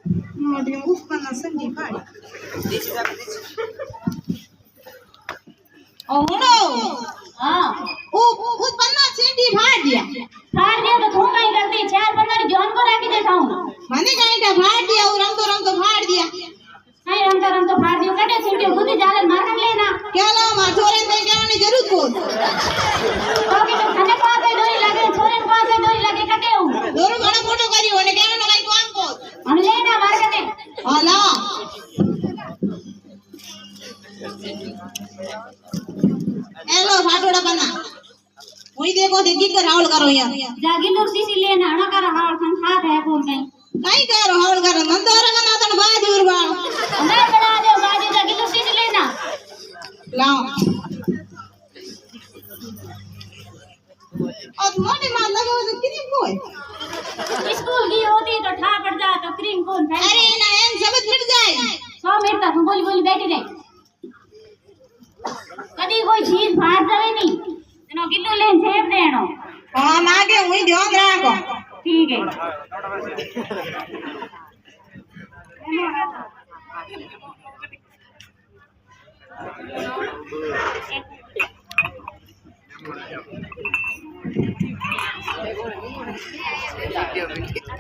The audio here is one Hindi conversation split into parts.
मोदी उत्पन्न संजी भाई ओनो हां उत्पन्न संजी भाई दिया तो थू कहीं करती 4-15 जॉन को राखी देता हूं मने कहीं का भाड़ दिया और रंग तो फाड़ दिया नहीं रंग तो फाड़ दियो कटे सिंटी बुद्धि जाले मारन लेना क्या ला मार छोरे ने कहने जरूरत को ओके तो खाने को आके डोरी लगे छोरे को आके डोरी लगे कटे हूं दोरो घणो फोटो करियो ने कहने न कहीं काम को हम लेना मार कटे हां हेलो फाटोड़ा बना वही देखो देखी कर हावल करो यार जागी सी लेना ना कर हावल खान खात है कौन नहीं करो हावल करो नंदोरा का ना तन बाज उरवा नहीं बना दे बाजी जागी सी लेना लाओ और मोटे मार लगे तो क्रीम कोई स्कूल की होती तो ठा पड़ जा तो क्रीम कौन है अरे ना एम सब मिट जाए 100 मिनट तक बोली बोली बैठी रही कदी कोई चीज फाड़ जावे नहीं एनो किलो लेन छेप देनो हां मागे हुई ध्यान रखो ठीक है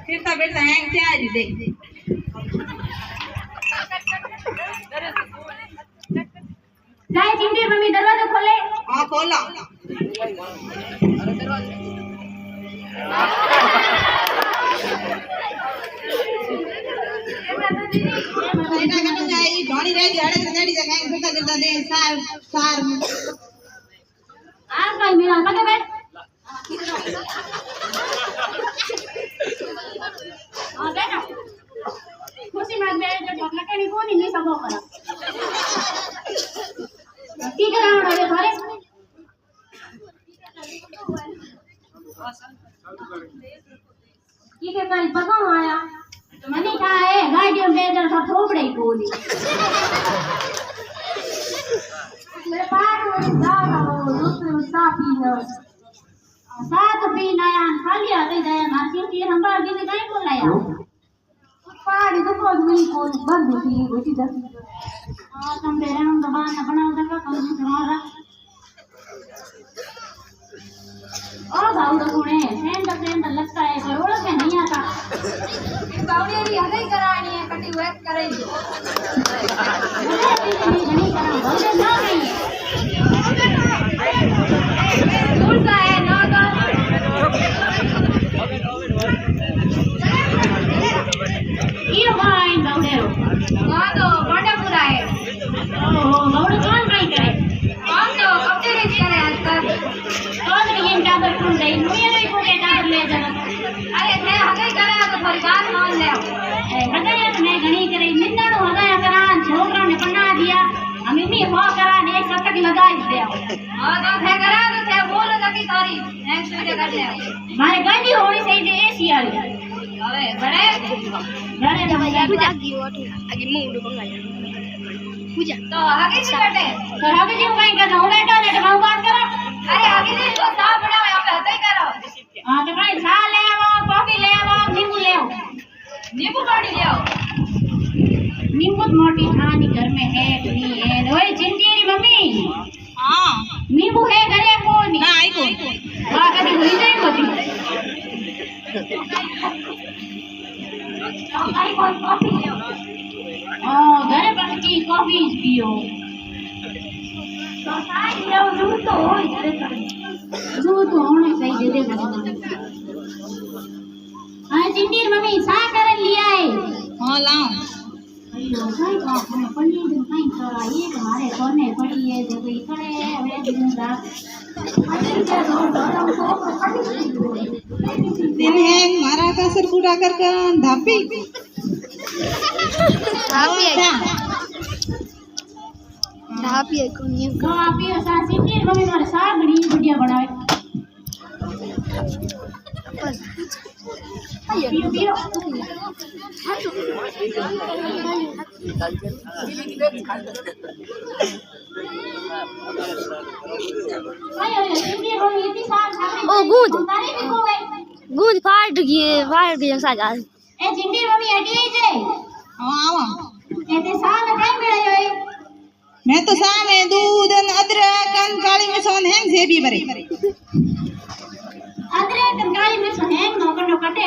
फिरता बैठता है क्या आज देख जाए चिंटी मम्मी दरवाजा खोले हां खोला बेटा कटो जाए ढोड़ी रह गई अड़े रेडी जगह फिरता फिरता दे सार आ कहीं मिला लगे बैठ आ बैठो खुशी मत बैठ जो ढोकला कहीं को नहीं सबो करा की करावण है थारे की के कल पका आया तो मनी का है गाड़ियों में बेदर का थोपड़े ही बोली मेरे पार में दादा वो दूसरे साथी है साथ भी नया खाली आ गई दया मासी की हम बार भी कहीं को लाया पहाड़ी तो कोई मिली को बंद होती होती दस हां तुम तेरे हम दबाना बनाओ तक कम तुम्हारा और गाँव तो कौन है सेंटर लगता है करोड़ के नहीं आता गाँव भी हगई करानी है कटी वेट करेंगे नहीं करा गाँव ना नहीं दूर का है ना ये भाई गाँव वहाँ तो बड़ा पूरा है ओह गाँव कौन नहीं करे कौन तो कब से नहीं करे आज तक कौन नहीं टाबर कौन नहीं मुझे नहीं कोई टाबर ले जाना अरे थे हगई करे तो परिवार मान ले हगई तो मैं घनी करे निंदा तो हगई करा छोकरा ने बना दिया हम इतनी हो करा ने एक शतक लगा दे हां तो थे करा तो थे बोल लगी तारी नेक्स्ट वीडियो कर ले मारे गाड़ी होनी चाहिए एसी वाली अरे बड़े तो भैया पूजा की ओटू आगे मुंड बंगाया पूजा तो आगे से करते तो आगे जी कहीं करना हो बेटा ने तो बात करो अरे आगे से तो साफ बनाओ यहाँ पे हते करो हां तो भाई चा ले आओ कॉफी ले आओ नींबू ले आओ नींबू पानी ले आओ नींबू मोटी खानी घर में है कि नहीं है ओए चिंटी मम्मी हां नींबू है घरे को नहीं ना आई को हां कभी हुई नहीं होती आई कॉफी ले आओ घरे पर की कॉफी पियो तो साई ले दूध तो हो घरे पर दूध तो होने चाहिए दे दे हां चिंटी मम्मी सा कर लिया है हां लाओ अयो साई का पनीर दिन कहीं करा ये हमारे कोने पड़ी है देखो इकड़े है दिन रात दिन है मारा का सर पूरा कर धापी धापी है कौन ये धापी है सा सिटी मम्मी मारे साग बड़ी बढ़िया बनाए बस पियो पियो ओ गुद गुद फाट गई साजा ए जिंदी मम्मी हटी है जे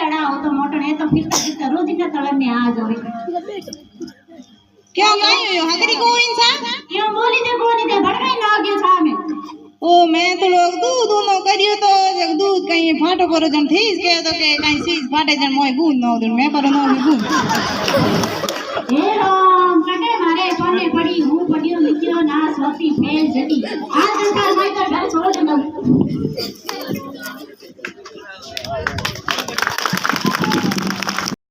अड़ा हो तो मोटन है तो फिरता रोज का तलन में आ जावे क्यों काई हुयो हकरी को इंसान क्यों बोली दे भड़काई ना गयो सामे ओ मैं तो लोग दूध नो करियो तो जब दूध कहीं फाटो करो जन थीस के तो के कहीं सीज फाटे जन मोय बूंद न दन मैं करो न बूंद हे राम कटे मारे सोने पड़ी हूं पड़ियो निकलो ना सोती फेल जटी आज संसार में तो डर छोड़ दे